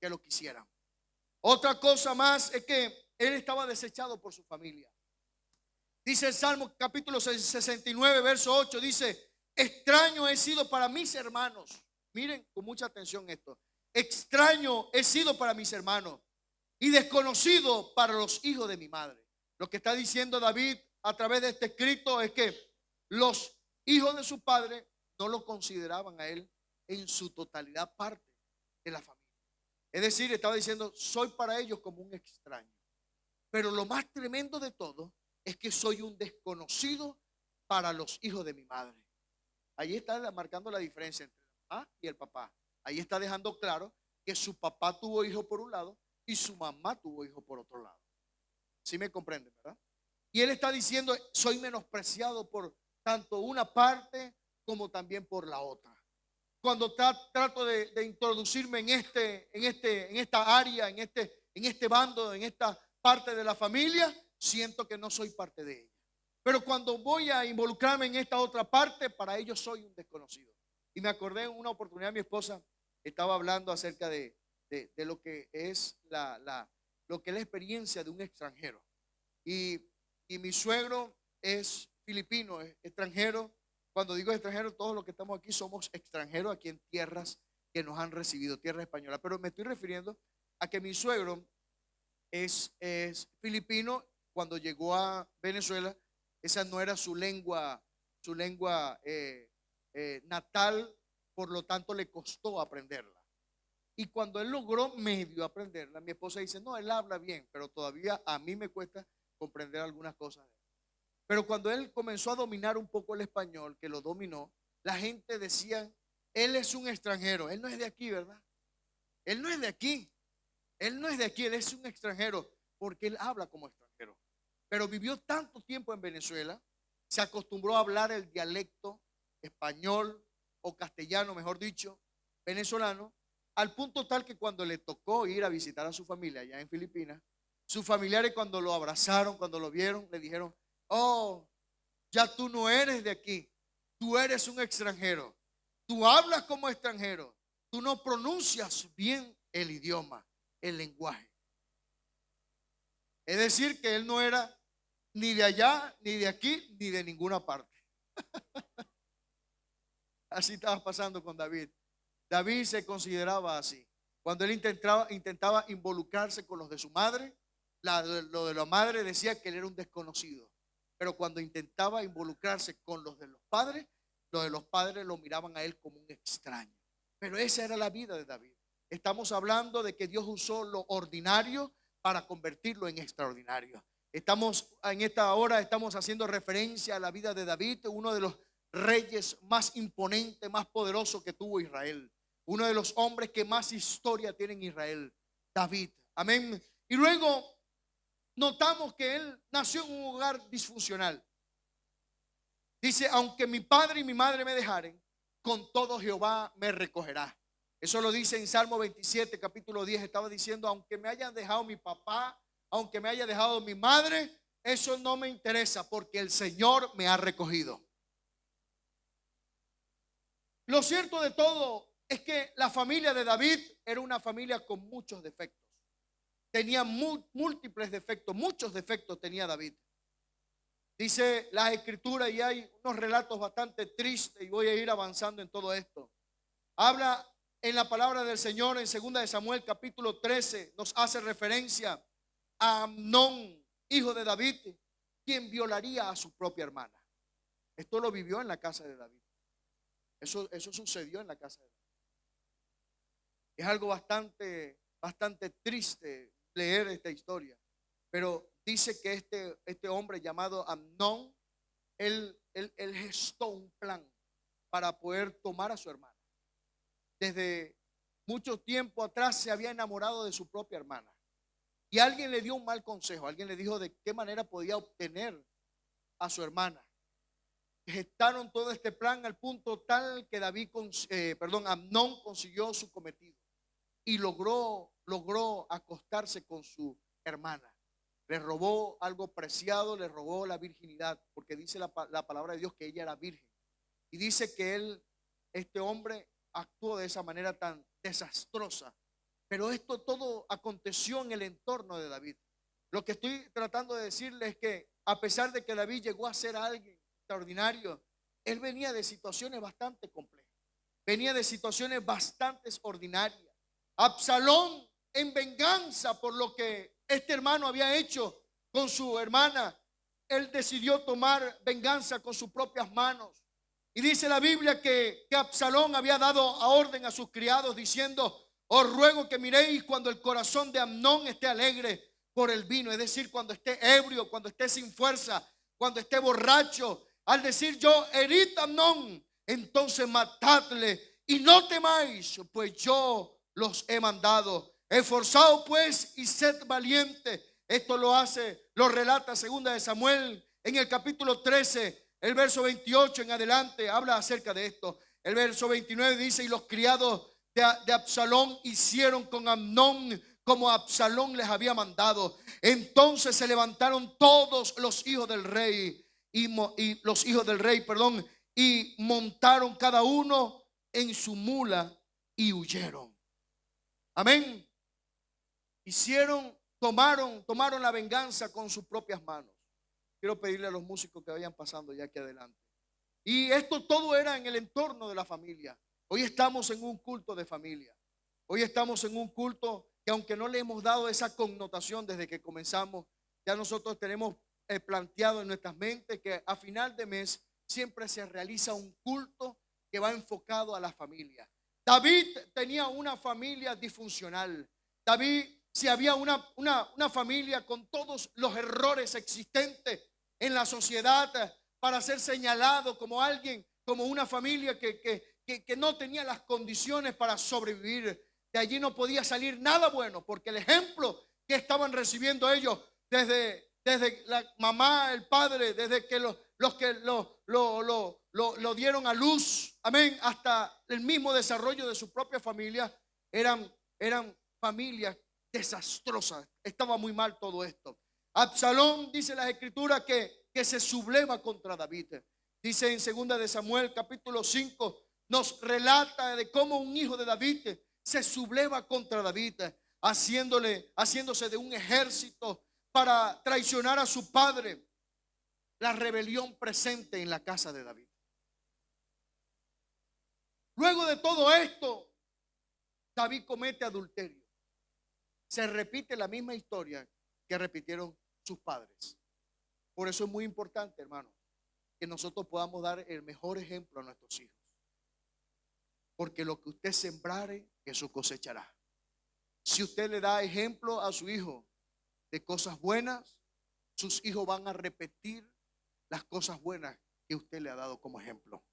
Speaker 1: lo quisieran. Otra cosa más es que él estaba desechado por su familia. Dice el Salmo capítulo 69, verso 8, dice: extraño he sido para mis hermanos. Miren con mucha atención esto: extraño he sido para mis hermanos y desconocido para los hijos de mi madre. Lo que está diciendo David a través de este escrito es que los hijos de su padre no lo consideraban a él en su totalidad parte de la familia. Es decir, estaba diciendo: soy para ellos como un extraño. Pero lo más tremendo de todo es que soy un desconocido para los hijos de mi madre. Ahí está marcando la diferencia entre la mamá y el papá. Ahí está dejando claro que su papá tuvo hijo por un lado y su mamá tuvo hijo por otro lado. ¿Sí me comprenden, verdad? Y él está diciendo: soy menospreciado por tanto una parte como también por la otra. Cuando trato de introducirme en esta área, en este bando, en esta parte de la familia, siento que no soy parte de ella. Pero cuando voy a involucrarme en esta otra parte, para ellos soy un desconocido. Y me acordé en una oportunidad, mi esposa estaba hablando acerca de lo que es lo que es la experiencia de un extranjero. Y mi suegro es filipino, es extranjero. Cuando digo extranjero, todos los que estamos aquí somos extranjeros aquí en tierras que nos han recibido, tierra española. Pero me estoy refiriendo a que mi suegro es filipino. Cuando llegó a Venezuela, esa no era su lengua natal, por lo tanto le costó aprenderla. Y cuando él logró medio aprenderla, mi esposa dice: no, él habla bien, pero todavía a mí me cuesta comprender algunas cosas. Pero cuando él comenzó a dominar un poco el español, que lo dominó, la gente decía: él es un extranjero, él no es de aquí, ¿verdad? Él no es de aquí, él no es de aquí, él es un extranjero, porque él habla como extranjero. Pero vivió tanto tiempo en Venezuela, se acostumbró a hablar el dialecto español o castellano, mejor dicho, venezolano, al punto tal que cuando le tocó ir a visitar a su familia allá en Filipinas, sus familiares, cuando lo abrazaron, cuando lo vieron, le dijeron: oh, ya tú no eres de aquí, tú eres un extranjero, tú hablas como extranjero, tú no pronuncias bien el idioma, el lenguaje. Es decir, que él no era ni de allá, ni de aquí, ni de ninguna parte. Así estaba pasando con David. David se consideraba así. Cuando él intentaba involucrarse con los de su madre, lo de la madre decía que él era un desconocido. Pero cuando intentaba involucrarse con los de los padres lo miraban a él como un extraño. Pero esa era la vida de David. Estamos hablando de que Dios usó lo ordinario para convertirlo en extraordinario. En esta hora estamos haciendo referencia a la vida de David, uno de los reyes más imponentes, más poderosos que tuvo Israel. Uno de los hombres que más historia tiene en Israel, David. Amén. Y luego notamos que él nació en un hogar disfuncional. Dice, aunque mi padre y mi madre me dejaren, con todo Jehová me recogerá. Eso lo dice en Salmo 27, capítulo 10. Estaba diciendo, aunque me hayan dejado mi papá, aunque me haya dejado mi madre, eso no me interesa porque el Señor me ha recogido. Lo cierto de todo es que la familia de David era una familia con muchos defectos. Tenía múltiples defectos, muchos defectos tenía David. Dice la escritura, y hay unos relatos bastante tristes, y voy a ir avanzando en todo esto. Habla en la palabra del Señor en 2 de Samuel capítulo 13, nos hace referencia a Amnón, hijo de David, quien violaría a su propia hermana. Esto lo vivió en la casa de David. Eso sucedió en la casa de David. Es algo bastante triste leer esta historia. Pero dice que este hombre llamado Amnón, él gestó un plan para poder tomar a su hermana. Desde mucho tiempo atrás se había enamorado de su propia hermana. Y alguien le dio un mal consejo. Alguien le dijo de qué manera podía obtener a su hermana. Gestaron todo este plan al punto tal que Amnón consiguió su cometido y logró acostarse con su hermana. Le robó algo preciado, le robó la virginidad, porque dice la palabra de Dios que ella era virgen. Y dice que este hombre actuó de esa manera tan desastrosa. Pero esto todo aconteció en el entorno de David. Lo que estoy tratando de decirles es que a pesar de que David llegó a ser alguien extraordinario, él venía de situaciones bastante complejas. Venía de situaciones bastante ordinarias. Absalón, en venganza por lo que este hermano había hecho con su hermana, él decidió tomar venganza con sus propias manos. Y dice la Biblia que Absalón había dado a orden a sus criados diciendo: os ruego que miréis cuando el corazón de Amnón esté alegre por el vino, es decir, cuando esté ebrio, cuando esté sin fuerza, cuando esté borracho. Al decir yo, herid a Amnón, entonces matadle y no temáis, pues yo los he mandado. Esforzaos pues y sed valiente. Esto lo relata 2 de Samuel en el capítulo 13, el verso 28 en adelante, habla acerca de esto. El verso 29 dice: y los criados de Absalón hicieron con Amnón como Absalón les había mandado. Entonces se levantaron todos los hijos del rey y montaron cada uno en su mula y huyeron. Amén. Tomaron la venganza con sus propias manos. Quiero pedirle a los músicos que vayan pasando ya aquí adelante. Y esto todo era en el entorno de la familia. Hoy estamos en un culto de familia. Hoy estamos en un culto que, aunque no le hemos dado esa connotación desde que comenzamos, ya nosotros tenemos planteado en nuestras mentes que a final de mes siempre se realiza un culto que va enfocado a la familia. David tenía una familia disfuncional. David, si había una familia con todos los errores existentes en la sociedad, para ser señalado como alguien, como una familia que no tenía las condiciones para sobrevivir. De allí no podía salir nada bueno, porque el ejemplo que estaban recibiendo ellos desde la mamá, el padre, desde que los que lo dieron a luz, amén, hasta el mismo desarrollo de su propia familia, eran familias desastrosas. Estaba muy mal todo esto. Absalón, dice las escrituras, que se subleva contra David. Dice en 2 de Samuel capítulo 5, nos relata de cómo un hijo de David se subleva contra David, haciéndose de un ejército para traicionar a su padre. La rebelión presente en la casa de David. Luego de todo esto, David comete adulterio. Se repite la misma historia que repitieron sus padres. Por eso es muy importante, hermano, que nosotros podamos dar el mejor ejemplo a nuestros hijos. Porque lo que usted sembrare, eso cosechará. Si usted le da ejemplo a su hijo de cosas buenas, sus hijos van a repetir las cosas buenas que usted le ha dado como ejemplo.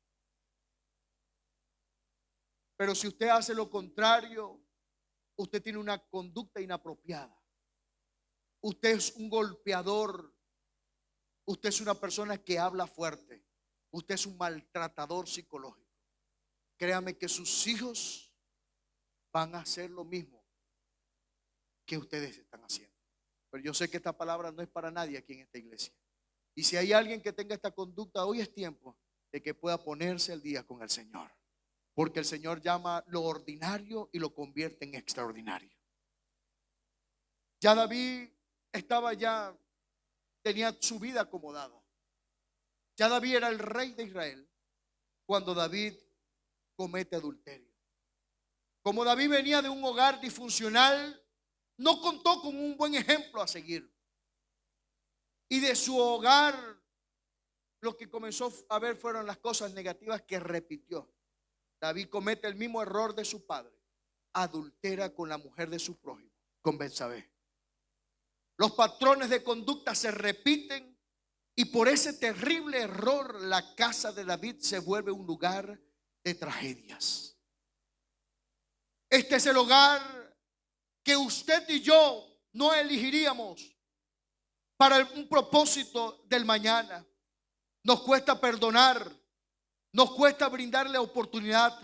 Speaker 1: Pero si usted hace lo contrario, usted tiene una conducta inapropiada. Usted es un golpeador. Usted es una persona que habla fuerte. Usted es un maltratador psicológico. Créame que sus hijos van a hacer lo mismo que ustedes están haciendo. Pero yo sé que esta palabra no es para nadie aquí en esta iglesia. Y si hay alguien que tenga esta conducta, hoy es tiempo de que pueda ponerse al día con el Señor. Porque el Señor llama lo ordinario y lo convierte en extraordinario. Ya David tenía su vida acomodada. Ya David era el rey de Israel cuando David comete adulterio. Como David venía de un hogar disfuncional, no contó con un buen ejemplo a seguir. Y de su hogar, lo que comenzó a ver fueron las cosas negativas que repitió. David comete el mismo error de su padre. Adultera con la mujer de su prójimo, con Betsabé. Los patrones de conducta se repiten y por ese terrible error la casa de David se vuelve un lugar de tragedias. Este es el hogar que usted y yo no elegiríamos para un propósito del mañana. Nos cuesta perdonar, nos cuesta brindarle oportunidad,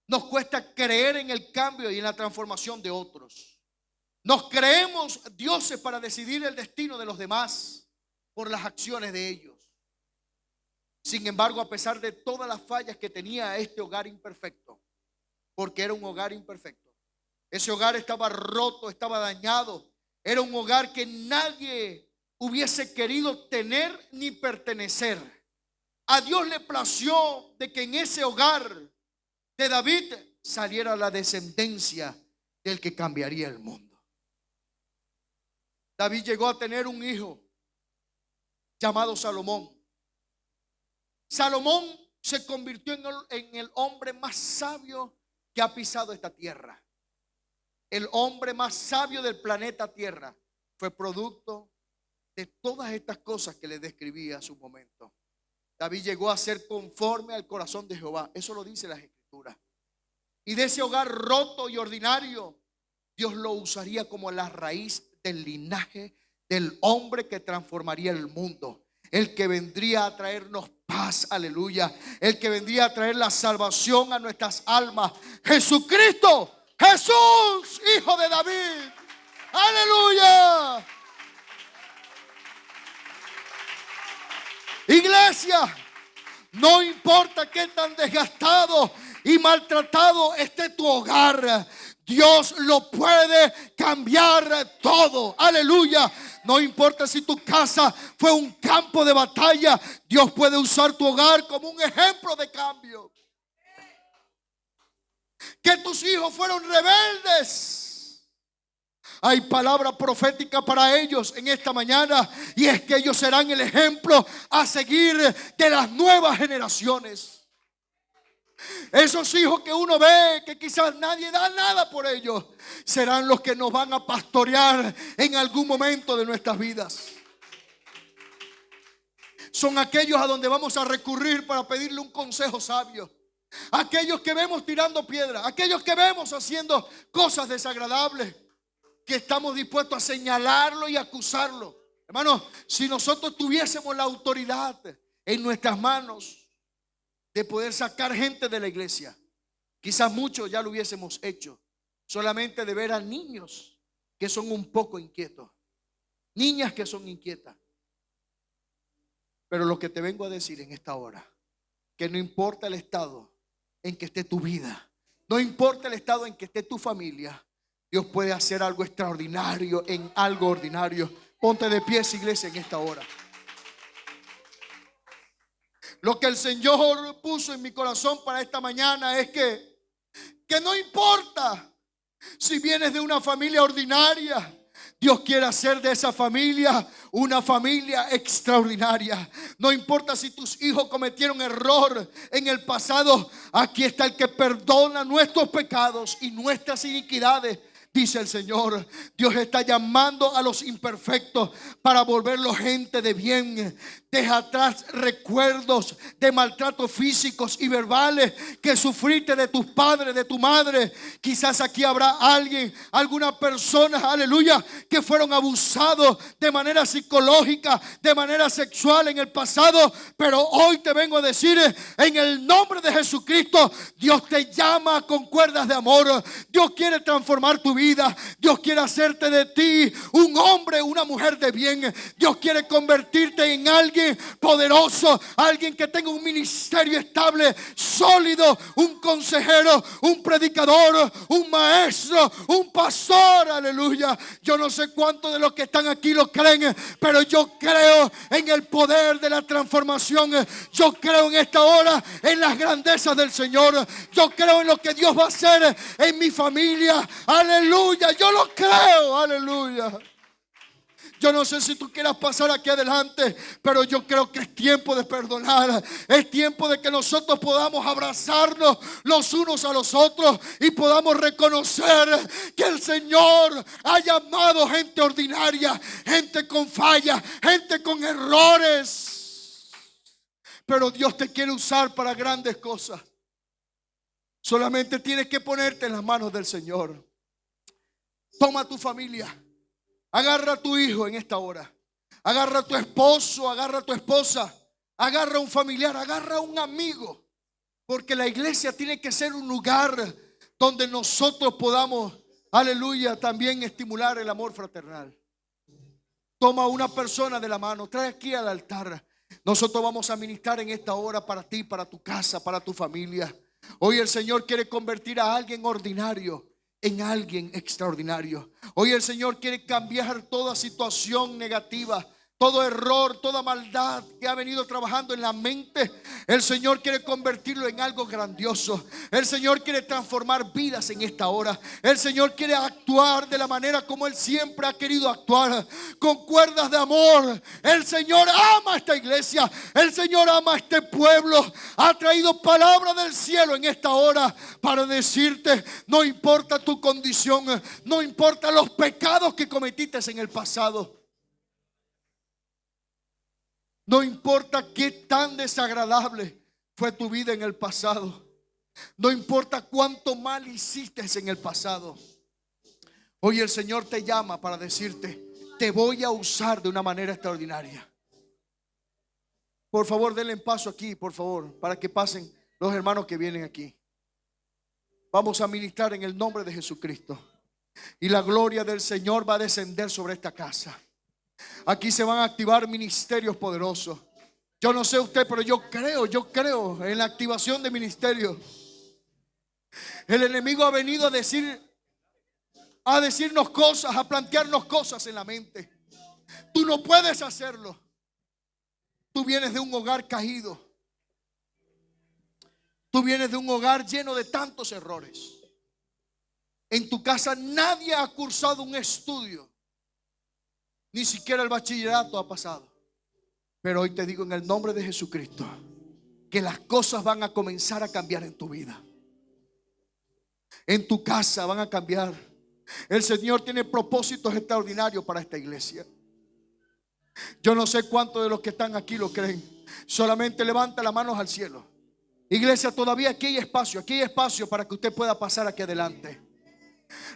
Speaker 1: nos cuesta creer en el cambio y en la transformación de otros. Nos creemos dioses para decidir el destino de los demás por las acciones de ellos. Sin embargo, a pesar de todas las fallas que tenía este hogar imperfecto, porque era un hogar imperfecto, ese hogar estaba roto, estaba dañado, era un hogar que nadie hubiese querido tener ni pertenecer. A Dios le plació de que en ese hogar de David saliera la descendencia del que cambiaría el mundo. David llegó a tener un hijo llamado Salomón. Salomón se convirtió en el hombre más sabio que ha pisado esta tierra. El hombre más sabio del planeta Tierra fue producto de todas estas cosas que le describí a su momento. David llegó a ser conforme al corazón de Jehová. Eso lo dice las Escrituras. Y de ese hogar roto y ordinario, Dios lo usaría como la raíz del linaje del hombre que transformaría el mundo. El que vendría a traernos paz, aleluya. El que vendría a traer la salvación a nuestras almas. Jesucristo, Jesús, hijo de David. Aleluya. Iglesia, no importa qué tan desgastado y maltratado esté tu hogar, Dios lo puede cambiar todo. Aleluya. No importa si tu casa fue un campo de batalla, Dios puede usar tu hogar como un ejemplo de cambio. Que tus hijos fueron rebeldes. Hay palabra profética para ellos en esta mañana, y es que ellos serán el ejemplo a seguir de las nuevas generaciones. Esos hijos que uno ve que quizás nadie da nada por ellos, serán los que nos van a pastorear en algún momento de nuestras vidas. Son aquellos a donde vamos a recurrir para pedirle un consejo sabio. Aquellos que vemos tirando piedra, aquellos que vemos haciendo cosas desagradables, que estamos dispuestos a señalarlo y acusarlo. Hermanos, si nosotros tuviésemos la autoridad en nuestras manos de poder sacar gente de la iglesia, quizás muchos ya lo hubiésemos hecho. Solamente de ver a niños que son un poco inquietos, niñas que son inquietas. Pero lo que te vengo a decir en esta hora, que no importa el estado en que esté tu vida, no importa el estado en que esté tu familia, Dios puede hacer algo extraordinario en algo ordinario. Ponte de pie, iglesia, en esta hora. Lo que el Señor puso en mi corazón para esta mañana es que no importa Si vienes de una familia ordinaria, Dios quiere hacer de esa familia una familia extraordinaria. No importa si tus hijos cometieron error en el pasado, aquí está el que perdona nuestros pecados y nuestras iniquidades, dice el Señor. Dios está llamando a los imperfectos para volverlos gente de bien. Deja atrás recuerdos de maltratos físicos y verbales que sufriste de tus padres, de tu madre. Quizás aquí habrá alguien, alguna persona, aleluya, que fueron abusados de manera psicológica, de manera sexual en el pasado. Pero hoy te vengo a decir, en el nombre de Jesucristo, Dios te llama con cuerdas de amor. Dios quiere transformar tu vida. Dios quiere hacerte de ti un hombre, una mujer de bien. Dios quiere convertirte en alguien poderoso, alguien que tenga un ministerio estable, sólido, un consejero, un predicador, un maestro, un pastor, aleluya. Yo no sé cuántos de los que están aquí lo creen, pero yo creo en el poder de la transformación. Yo creo en esta hora en las grandezas del Señor. Yo creo en lo que Dios va a hacer en mi familia, aleluya. Yo lo creo, aleluya. Yo no sé si tú quieras pasar aquí adelante, pero yo creo que es tiempo de perdonar. Es tiempo de que nosotros podamos abrazarnos los unos a los otros y podamos reconocer que el Señor ha llamado gente ordinaria, gente con fallas, gente con errores. Pero Dios te quiere usar para grandes cosas. Solamente tienes que ponerte en las manos del Señor. Toma a tu familia. Agarra a tu hijo en esta hora. Agarra a tu esposo, agarra a tu esposa. Agarra a un familiar, agarra a un amigo. Porque la iglesia tiene que ser un lugar donde nosotros podamos, aleluya, también estimular el amor fraternal. Toma a una persona de la mano, trae aquí al altar. Nosotros vamos a ministrar en esta hora para ti, para tu casa, para tu familia. Hoy el Señor quiere convertir a alguien ordinario en alguien extraordinario. Hoy el Señor quiere cambiar toda situación negativa, todo error, toda maldad que ha venido trabajando en la mente. El Señor quiere convertirlo en algo grandioso. El Señor quiere transformar vidas en esta hora. El Señor quiere actuar de la manera como Él siempre ha querido actuar, con cuerdas de amor. El Señor ama a esta iglesia. El Señor ama a este pueblo. Ha traído palabra del cielo en esta hora para decirte: no importa tu condición, no importa los pecados que cometiste en el pasado, no importa qué tan desagradable fue tu vida en el pasado, no importa cuánto mal hiciste en el pasado. Hoy el Señor te llama para decirte: te voy a usar de una manera extraordinaria. Por favor, denle paso aquí, por favor, para que pasen los hermanos que vienen aquí. Vamos a ministrar en el nombre de Jesucristo. Y la gloria del Señor va a descender sobre esta casa. Aquí se van a activar ministerios poderosos. Yo no sé usted, pero yo creo en la activación de ministerios. El enemigo ha venido a decirnos cosas, a plantearnos cosas en la mente. Tú no puedes hacerlo. Tú vienes de un hogar caído. Tú vienes de un hogar lleno de tantos errores. En tu casa nadie ha cursado un estudio. Ni siquiera el bachillerato ha pasado. Pero hoy te digo en el nombre de Jesucristo que las cosas van a comenzar a cambiar en tu vida. En tu casa van a cambiar. El Señor tiene propósitos extraordinarios para esta iglesia. Yo no sé cuántos de los que están aquí lo creen. Solamente levanta las manos al cielo. Iglesia, todavía aquí hay espacio para que usted pueda pasar aquí adelante.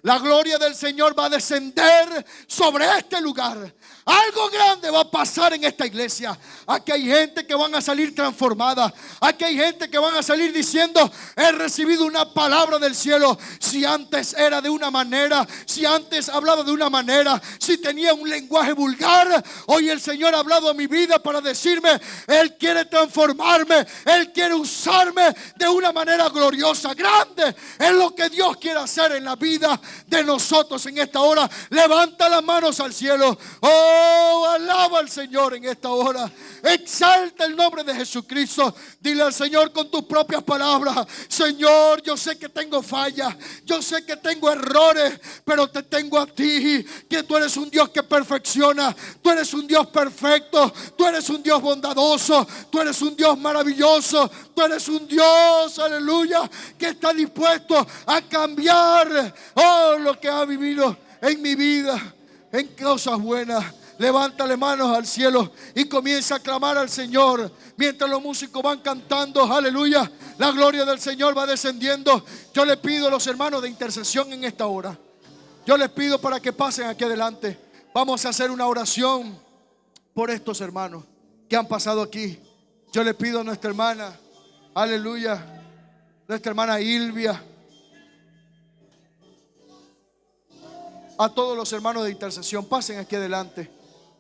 Speaker 1: La gloria del Señor va a descender sobre este lugar. Algo grande va a pasar en esta iglesia. Aquí hay gente que van a salir transformada. Aquí hay gente que van a salir diciendo: he recibido una palabra del cielo. Si antes era de una manera, si antes hablaba de una manera, si tenía un lenguaje vulgar, hoy el Señor ha hablado a mi vida para decirme: Él quiere transformarme, Él quiere usarme de una manera gloriosa. Grande es lo que Dios quiere hacer en la vida
Speaker 2: de nosotros en esta hora. Levanta las manos al cielo. Oh, alaba al Señor en esta hora. Exalta el nombre de Jesucristo. Dile al Señor con tus propias palabras: Señor, yo sé que tengo fallas, yo sé que tengo errores, pero te tengo a ti, que tú eres un Dios que perfecciona, tú eres un Dios perfecto, tú eres un Dios bondadoso, tú eres un Dios maravilloso, tú eres un Dios, aleluya, que está dispuesto a cambiar lo que ha vivido en mi vida en cosas buenas. Levántale manos al cielo y comienza a clamar al Señor. Mientras los músicos van cantando, aleluya, la gloria del Señor va descendiendo. Yo le pido a los hermanos de intercesión en esta hora, yo les pido para que pasen aquí adelante. Vamos a hacer una oración por estos hermanos que han pasado aquí. Yo le pido a nuestra hermana, aleluya, nuestra hermana Ilvia, a todos los hermanos de intercesión, pasen aquí adelante.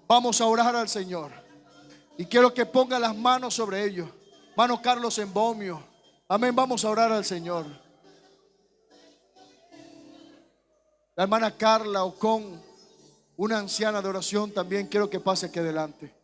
Speaker 2: Vamos a orar al Señor y quiero que ponga las manos sobre ellos. Hermano Carlos Embomio, amén. Vamos a orar al Señor. La hermana Carla Ocon, una anciana de oración, también quiero que pase aquí adelante.